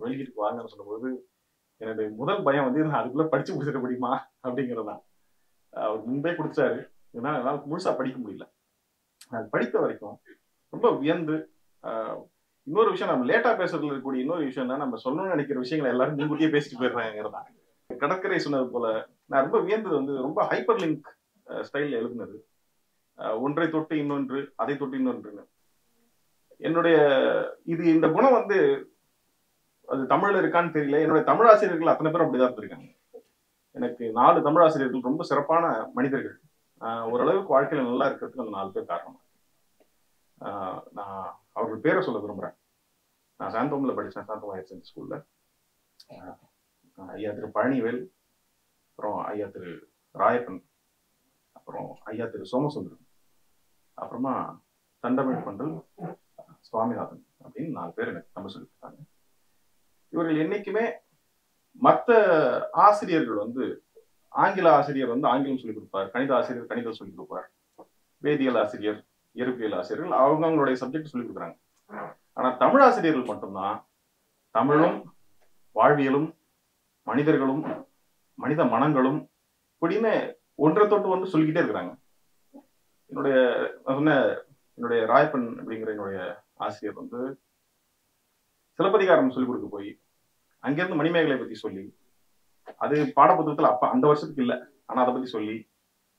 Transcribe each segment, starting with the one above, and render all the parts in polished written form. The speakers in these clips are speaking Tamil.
வெளியீட்டுக்கு வாங்கன்னு சொன்னபோது என்னுடைய முதல் பயம் வந்து நான் அதுக்குள்ள படிச்சு முடிச்சிட முடியுமா அப்படிங்கிறதான். அவர் முன்பே கொடுத்தாரு. ஏன்னா என்னால் முழுசா படிக்க முடியல. அது படித்த வரைக்கும் ரொம்ப வியந்து இன்னொரு விஷயம், நம்ம லேட்டா பேசுறதுல இருக்கக்கூடிய இன்னொரு விஷயம் தான், நம்ம சொல்லணும்னு நினைக்கிற விஷயங்களை எல்லாரும் முன்கூட்டியே பேசிட்டு போயிடுறாங்கிறதா. கடற்கரை சொன்னது போல நான் ரொம்ப வியந்தது வந்து ரொம்ப ஹைப்பர் லிங்க் ஸ்டைல்ல எழுதுனது. ஒன்றை தொட்டு இன்னொன்று, அதை தொட்டு இன்னொன்றுன்னு. என்னுடைய இந்த குணம் வந்து அது தமிழ்ல இருக்கான்னு தெரியல. என்னுடைய தமிழ் ஆசிரியர்கள் அத்தனை பேரும் அப்படிதான் இருந்திருக்காங்க. எனக்கு 4 தமிழ் ஆசிரியர்கள் ரொம்ப சிறப்பான மனிதர்கள். ஓரளவுக்கு வாழ்க்கையில நல்லா இருக்கிறதுக்கு அந்த 4 பேர் காரணம். நான் அவர்கள் பேரை சொல்ல விரும்புறேன். நான் சாந்தோம்ல படித்தேன், சாந்தோம் ஹையர் செகண்டரி ஸ்கூல்ல. ஐயா திரு பழனிவேல், அப்புறம் ஐயா திரு ராயப்பன், அப்புறம் ஐயா திரு சோமசுந்தரம், அப்புறமா தண்டமிழ் பண்டல் சுவாமிநாதன் அப்படின்னு 4 பேர் எனக்கு தமிழ் சொல்லி கொடுத்தாங்க. இவர்கள் என்னைக்குமே மற்ற ஆசிரியர்கள் வந்து, ஆங்கில ஆசிரியர் வந்து ஆங்கிலம் சொல்லிக் கொடுப்பார், கணித ஆசிரியர் கணிதம் சொல்லிக் கொடுப்பார், வேதியியல் ஆசிரியர் இயற்பியல் ஆசிரியர்கள் அவங்களுடைய சப்ஜெக்ட் சொல்லிக் கொடுக்குறாங்க. ஆனா தமிழ் ஆசிரியர்கள் மட்டும்தான் தமிழும் வாழ்வியலும் மனிதர்களும் மனித மனங்களும் இப்படின்னு ஒன்றை தொட்டு வந்து சொல்லிக்கிட்டே இருக்கிறாங்க. என்னுடைய ராயப்பன் அப்படிங்கிற என்னுடைய ஆசிரியர் வந்து சிலப்பதிகாரம் சொல்லிக் கொடுக்க போய் அங்கிருந்து மணிமேகலை பத்தி சொல்லி, அது பாடப்புத்தகத்துல அப்ப அந்த வருஷத்துக்கு இல்லை, ஆனா அதை பத்தி சொல்லி,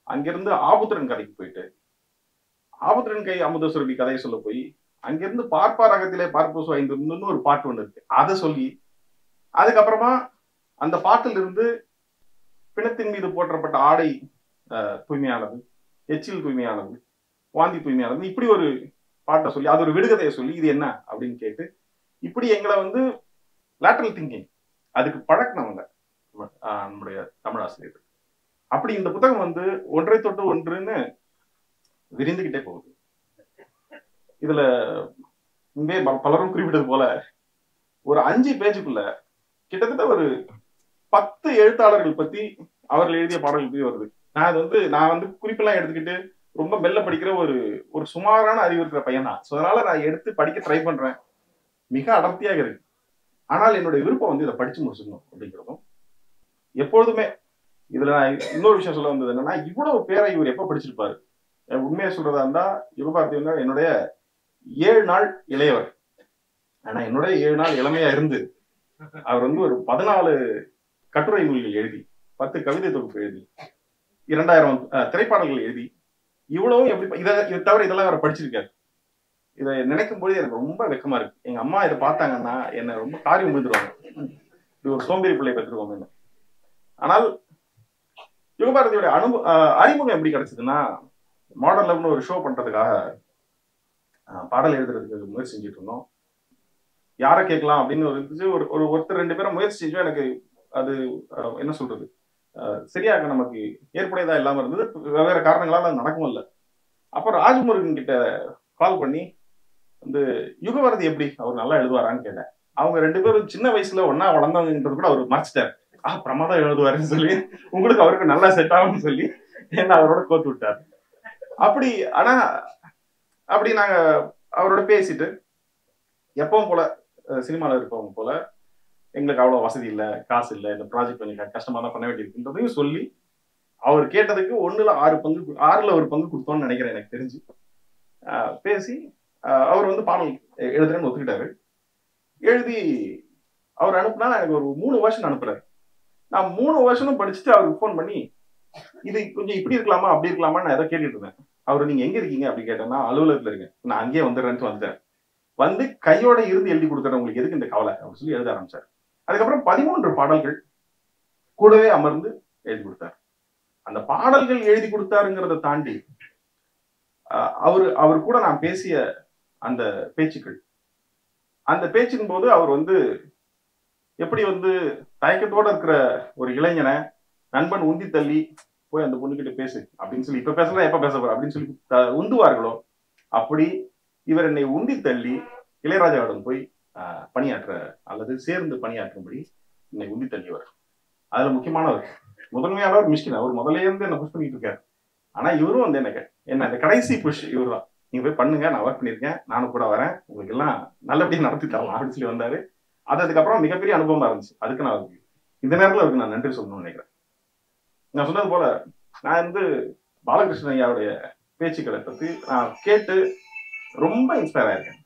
அங்கிருந்து ஆபுத்திரன் கதைக்கு போயிட்டு ஆபுத்திரன் கை அமுதசுரபி கதையை சொல்ல போய் அங்கிருந்து பார்ப்பார் அகத்திலே பார்ப்போசு 5 ஒரு பாட்டு ஒண்ணு இருக்கு, அதை சொல்லி, அதுக்கப்புறமா அந்த பாட்டில் இருந்து பிணத்தின் மீது போற்றப்பட்ட ஆடை தூய்மையானது, எச்சில் தூய்மையானது, வாந்தி தூய்மையானது, இப்படி ஒரு பாட்டை சொல்லி, அது ஒரு விடுகதையை சொல்லி இது என்ன அப்படின்னு கேட்டு, இப்படி எங்களை வந்து லேட்டரல் திங்கிங் அதுக்கு பழக்கினவங்க நம்முடைய தமிழ் ஆசிரியர்கள். அப்படி இந்த புத்தகம் வந்து ஒன்றை தொட்டு ஒன்றுன்னு விரிந்துகிட்டே போகுது. இதுல இங்கே பலரும் குறிப்பிட்டது போல ஒரு 5 பேஜுக்குள்ள கிட்டத்தட்ட ஒரு 10 எழுத்தாளர்கள் பத்தி அவர்கள் எழுதிய பாடல்கள் பத்தி வருது. நான் வந்து குறிப்பெல்லாம் எடுத்துக்கிட்டு ரொம்ப மெல்ல படிக்கிற ஒரு சுமாரான அறிவு இருக்கிற பையன் தான். அதனால நான் எடுத்து படிக்க ட்ரை பண்றேன். மிக அடர்த்தியாக இருக்கு. ஆனால் என்னுடைய விருப்பம் வந்து இதை படிச்சு முடிச்சிடணும் அப்படிங்கிறதும். எப்பொழுதுமே இதுல நான் இன்னொரு விஷயம் சொல்ல வந்தது என்னன்னா, இவ்வளவு பேரை இவர் எப்ப படிச்சிருப்பாரு. உண்மையை சொல்றதா இருந்தா யுகபாரதி வந்து என்னுடைய 7 நாள் இளையவர். ஆனா என்னுடைய 7 நாள் இளமையா இருந்து அவர் வந்து ஒரு 14 கட்டுரை நூல்கள் எழுதி, 10 கவிதை தொகுப்பு எழுதி, 2000 திரைப்பாடல்கள் எழுதி, இவ்வளவும் எப்படி இதை தவிர இதெல்லாம் வேற படிச்சிருக்காரு. இதை நினைக்கும் போது எனக்கு ரொம்ப வெக்கமா இருக்கு. எங்க அம்மா இதை பார்த்தாங்கன்னா என்ன ரொம்ப காரியம் முடிந்துருவாங்க, இது ஒரு சோம்பேறி பிள்ளை பெற்றுருவாங்க. ஆனால் யுகபாரதியோட அறிமுகம் எப்படி கிடைச்சதுன்னா, மாடர்ன் லவ்னு ஒரு ஷோ பண்றதுக்காக பாடல் எழுதுறதுக்கு முயற்சி செஞ்சுட்டு இருந்தோம். யாரை கேட்கலாம் அப்படின்னு இருந்துச்சு. ஒருத்தர் 2 பேரும் முயற்சி செஞ்சோம். எனக்கு அது என்ன சொல்றது, சரியாக நமக்கு ஏற்புடையதா இல்லாம இருந்தது. வெவ்வேறு காரணங்களால அது நடக்கவும் இல்லை. அப்புறம் ராஜ்முருகன் கிட்ட கால் பண்ணி வந்து யுகபாரதி எப்படி அவர் நல்லா எழுதுவாரான்னு கேட்டேன். அவங்க 2 பேரும் சின்ன வயசுல ஒன்னா வளர்ந்தவங்கன்றது கூட அவர் மறைச்சிட்டாரு. பிரமாதம் எழுதுவாருன்னு சொல்லி, உங்களுக்கு அவருக்கு நல்லா செட் ஆகும்னு சொல்லி என்ன அவரோட கோத்து விட்டாரு. அப்படி நாங்க அவரோட பேசிட்டு, எப்பவும் போல சினிமாவில் இருப்பவங்க போல, எங்களுக்கு அவ்வளவு வசதி இல்லை, காசு இல்லை, இந்த ப்ராஜெக்ட் கொஞ்சம் கஷ்டமா தான் பண்ண வேண்டியிருக்குன்றதையும் சொல்லி, அவர் கேட்டதுக்கு 1/6 6ல் ஒரு பங்கு கொடுத்தோம்னு நினைக்கிறேன் எனக்கு தெரிஞ்சு. பேசி அவர் வந்து பாடல் எழுதுறேன்னு ஒத்துக்கிட்டாரு. எழுதி அவர் அனுப்புனா எனக்கு ஒரு 3 வருஷம் அனுப்புறாரு. நான் 3 வருஷமும் படிச்சுட்டு அவருக்கு ஃபோன் பண்ணி, இது கொஞ்சம் இப்படி இருக்கலாமா அப்படி இருக்கலாமா நான் ஏதோ கேட்டுட்டு இருந்தேன். அவர் நீங்க எங்க இருக்கீங்க அப்படி கேட்டேன்னா, அலுவலகத்துல இருக்கேன், நான் அங்கேயே வந்துடுறேன்ட்டு வந்துட்டேன். வந்து கையோட இருந்து எழுதி கொடுத்துறேன், உங்களுக்கு எதுக்கு இந்த கவலை அப்படின்னு சொல்லி எழுத ஆரம்பிச்சார். அதுக்கப்புறம் 13 பாடல்கள் கூடவே அமர்ந்து எழுதி கொடுத்தார். அந்த பாடல்கள் எழுதி கொடுத்தாருங்கிறத தாண்டி அவர் கூட நான் பேசிய அந்த பேச்சுக்கள், அந்த பேச்சின் போது அவர் வந்து எப்படி வந்து தயக்கத்தோட இருக்கிற ஒரு இளைஞனை நண்பன் உந்தி தள்ளி போய் அந்த பொண்ணுகிட்ட பேசு அப்படின்னு சொல்லி, இப்ப பேசலாம் எப்ப பேச போற அப்படின்னு சொல்லி உந்துவார்களோ, அப்படி இவர் என்னை உந்தி தள்ளி இளையராஜாவிடம் போய் பணியாற்ற அல்லது சேர்ந்து பணியாற்றும்படி என்னை உந்தி தள்ளியவர். அதுல முக்கியமானவர் முதன்மையானவர் மிஷ்கின். அவர் முதல்ல இருந்து என்ன புஷ் பண்ணிட்டு இருக்காரு. ஆனா இவரும் வந்து என்ன அந்த கடைசி புஷ் இவர் தான். நீங்க போய் பண்ணுங்க, நான் ஒர்க் பண்ணிருக்கேன், நானும் கூட வரேன், உங்களுக்கு எல்லாம் நல்லபடியா நடத்தி தரலாம் அப்படின்னு சொல்லி வந்தாரு. அது அதுக்கப்புறம் மிகப்பெரிய அனுபவமா இருந்துச்சு. அதுக்கு நான் இந்த நேரத்தில் அதுக்கு நான் நன்றி சொல்லணும்னு நினைக்கிறேன். நான் சொன்னது போல நான் வந்து பாலகிருஷ்ணன் ஐயாவுடைய பேச்சுக்களை பத்தி நான் கேட்டு ரொம்ப இன்ஸ்பயர் ஆயிருக்கேன்.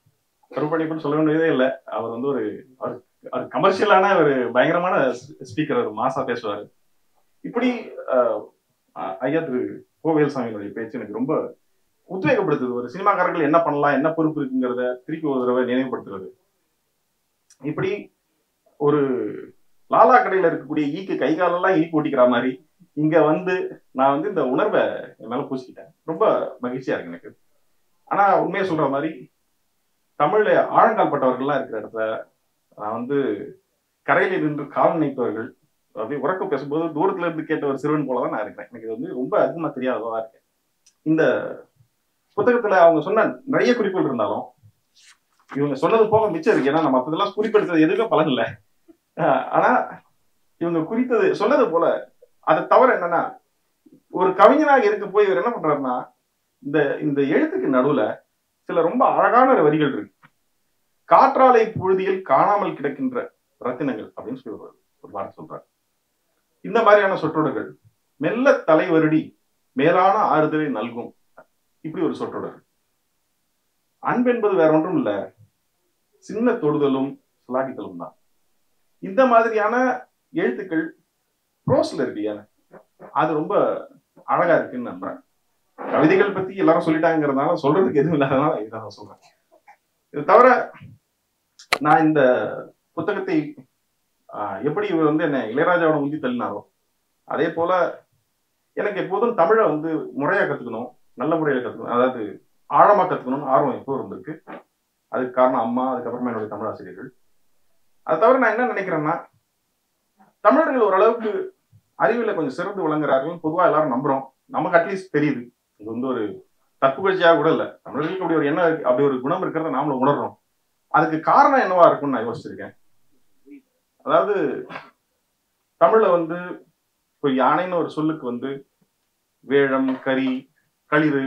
கருப்பணிப்புன்னு சொல்ல வேண்டியதே இல்லை. அவர் வந்து ஒரு கமர்ஷியலான ஒரு பயங்கரமான ஸ்பீக்கர், ஒரு மாசா பேசுவாரு. இப்படி ஐயா திரு கோவேல்சாமியினுடைய பேச்சு எனக்கு ரொம்ப உத்வேகப்படுத்துது. ஒரு சினிமாக்காரர்கள் என்ன பண்ணலாம், என்ன பொறுப்பு இருக்குங்கிறத திருப்பி ஒரு தடவை நினைவுபடுத்துறது. இப்படி ஒரு லாலா கடையில இருக்கக்கூடிய ஈக்கு கை காலெல்லாம் ஈக்கு ஓட்டிக்கிற மாதிரி இங்க வந்து நான் வந்து இந்த உணர்வை என் மேல பூசிக்கிட்டேன். ரொம்ப மகிழ்ச்சியா இருக்கு எனக்கு. ஆனா உண்மையை சொல்ற மாதிரி தமிழ்ல ஆழங்கால் பட்டவர்கள்லாம் இருக்கிற இடத்துல நான் வந்து கரையில நின்று கால் நினைப்பவர்கள் அப்படி உறக்க பேசும்போது தூரத்துல இருந்து கேட்ட ஒரு சிறுவன் போலதான் நான் இருக்கிறேன். எனக்கு இது வந்து ரொம்ப அதிகமா தெரியாததா இருக்கேன். இந்த புத்தகத்துல அவங்க சொன்ன நிறைய குறிப்புகள் இருந்தாலும் இவங்க சொன்னது போக மிச்சம் இருக்கு. ஏன்னா நம்ம மற்றதெல்லாம் குறிப்பெடுத்தது எதுவுமே பலன் இல்லை. ஆனா இவங்க குறித்தது சொன்னது போல அதை தவிர என்னன்னா, ஒரு கவிஞனாக இருக்க போய் இவர் என்ன பண்றாருன்னா, இந்த இந்த எழுத்துக்கு நடுவுல சில ரொம்ப அழகான வரிகள் இருக்கு. காற்றாலை புழுதியில் காணாமல் கிடக்கின்ற ரத்தினங்கள் அப்படின்னு சொல்லி ஒரு வார்த்தை சொல்றாரு. இந்த மாதிரியான சொற்றொடர்கள் மெல்ல தலைவருடி மேலான ஆறுதலை நல்கும். இப்படி ஒரு சொற்றொடர். அன்பு என்பது வேற ஒன்றும் இல்ல, சின்ன தொடுதலும் சுலாகித்தலும் தான். இந்த மாதிரியான எழுத்துக்கள் ப்ரோஸ்ல இருக்கு. அது ரொம்ப அழகா இருக்குன்னு நம்புறேன். கவிதைகள் பத்தி எல்லாரும் சொல்லிட்டாங்கிறதுனால சொல்றதுக்கு எதுவும் இல்லாதனால இதான் சொல்றேன். இது தவிர நான் இந்த புத்தகத்தை எப்படி இவர் வந்து என்ன இளையராஜாவோட முந்தி தள்ளினாரோ அதே போல எனக்கு எப்போதும் தமிழை வந்து முறையா கத்துக்கணும், நல்ல முறையில கத்துக்கணும், அதாவது ஆழமா கத்துக்கணும்னு ஆர்வம் எப்போ இருந்திருக்கு. அதுக்கு காரணம் அம்மா, அதுக்கப்புறமா என்னுடைய தமிழ் ஆசிரியர்கள். அதை தவிர நான் என்ன நினைக்கிறேன்னா, தமிழர்கள் ஓரளவுக்கு அறிவியல கொஞ்சம் சிறந்து விளங்குறார்கள் பொதுவா எல்லாரும் நம்புறோம். நமக்கு அட்லீஸ்ட் தெரியுது. இது வந்து ஒரு தப்புகழ்ச்சியாக கூட இல்லை. தமிழர்களுக்கு அப்படி ஒரு எண்ணம் இருக்கு, அப்படி ஒரு குணம் இருக்கிறத நாமளும் உணர்றோம். அதுக்கு காரணம் என்னவா இருக்கும்னு நான் யோசிச்சிருக்கேன். அதாவது தமிழ்ல வந்து இப்போ யானைன்னு ஒரு சொல்லுக்கு வந்து வேழம், கரி, களிறு,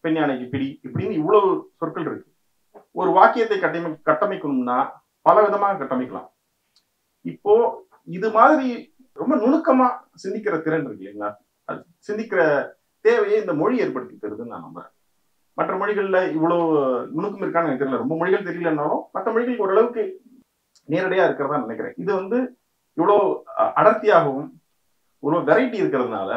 பெண் யானைக்கு பிடி, இப்படின்னு இவ்வளவு சொற்கள் இருக்கு. ஒரு வாக்கியத்தை கட்டமைக்கணும்னா பல விதமாக கட்டமைக்கலாம். இப்போ இது மாதிரி ரொம்ப நுணுக்கமா சிந்திக்கிற திறன் இருக்கு இல்லைங்களா, அது சிந்திக்கிற தேவையை இந்த மொழி ஏற்படுத்தி தருதுன்னு நான் நம்புறேன். மற்ற மொழிகள்ல இவ்வளவு நுணுக்கம் இருக்கான்னு எனக்கு தெரியல. ரொம்ப மொழிகள் தெரியலன்னாலும் மற்ற மொழிகள் ஓரளவுக்கு நேரடியா இருக்கிறதா நினைக்கிறேன். இது வந்து இவ்வளவு அடர்த்தியாகவும் இவ்வளவு வெரைட்டி இருக்கிறதுனால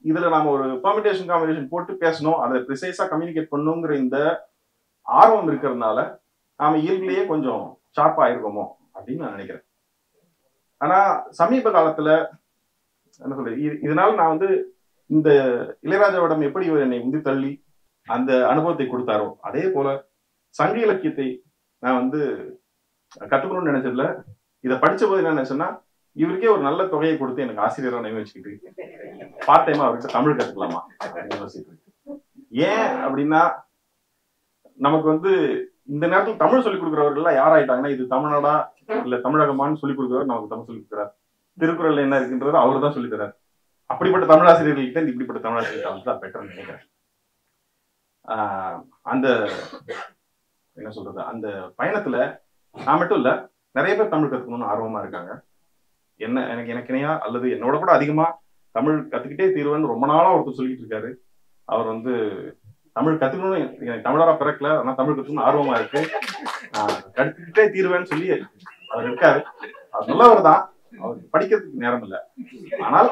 இதுல நாம ஒரு பெர்மிட்டேஷன் காம்பினேஷன் போட்டு பேசணும், அதை ப்ரிசைஸா கம்யூனிகேட் பண்ணணுங்கிற இந்த ஆர்வம் இருக்கிறதுனால நாம இயல்பிலேயே கொஞ்சம் ஷார்ப்பா இருக்கோமோ அப்படின்னு நான் நினைக்கிறேன். ஆனா சமீப காலத்துல என்ன சொல்றது, இதனால நான் வந்து இந்த இளையராஜாவிடம் எப்படி இவர் என்னை உந்தி தள்ளி அந்த அனுபவத்தை கொடுத்தாரோ அதே போல சங்க இலக்கியத்தை நான் வந்து கத்துக்கணும்னு நினைச்சதுல இதை படிச்ச போது என்ன நினைச்சேன்னா, இவருக்கே ஒரு நல்ல தொகையை கொடுத்து எனக்கு ஆசிரியரா நியமிச்சுக்கிட்டு பார்ட் டைமா அவர்கிட்ட தமிழ் கத்துக்கலாமா அப்படின்னு யோசிச்சுட்டு. ஏன் அப்படின்னா, நமக்கு வந்து இந்த நேரத்தில் தமிழ் சொல்லிக் கொடுக்குறவர்கள் யார் ஆயிட்டாங்கன்னா, இது தமிழ்நாடா இல்ல தமிழகமான்னு சொல்லிக் கொடுக்குறவர் நமக்கு தமிழ் சொல்லிக் கொடுக்குறாரு. திருக்குறள் என்ன இருக்குன்றது அவரு தான் சொல்லித் தர்றாரு. அப்படிப்பட்ட தமிழாசிரியர்கள்கிட்ட இப்படிப்பட்ட தமிழாசிரியர்கள் தான் பெட்டர்னு நினைக்கிறேன். அந்த என்ன சொல்றது, அந்த பயணத்துல நான் மட்டும் இல்ல, நிறைய பேர் தமிழ் கத்துக்கணும்னு ஆர்வமா இருக்காங்க. எனக்கு இணையா அல்லது என்னோட கூட அதிகமா தமிழ் கத்துக்கிட்டே தீர்வேன்னு ரொம்ப நாளா ஒருத்தர் சொல்லிட்டு இருக்காரு. அவர் வந்து தமிழ் கத்துக்கணும்னு, எனக்கு தமிழரா பிறக்கல, ஆனா தமிழ் கத்துக்கணும்னு ஆர்வமா இருக்கு, கத்துக்கிட்டே தீர்வேன்னு சொல்லி அவர் இருக்காரு. அவர் நல்லவர் தான், அவருக்கு படிக்கிறதுக்கு நேரம் இல்லை. ஆனால்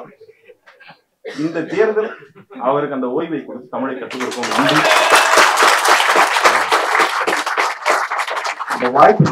இந்த தேர்தல் அவருக்கு அந்த ஓய்வை கொடுத்து தமிழை கற்றுக் கொடுக்கும். நன்றி. இந்த வாய்ப்பு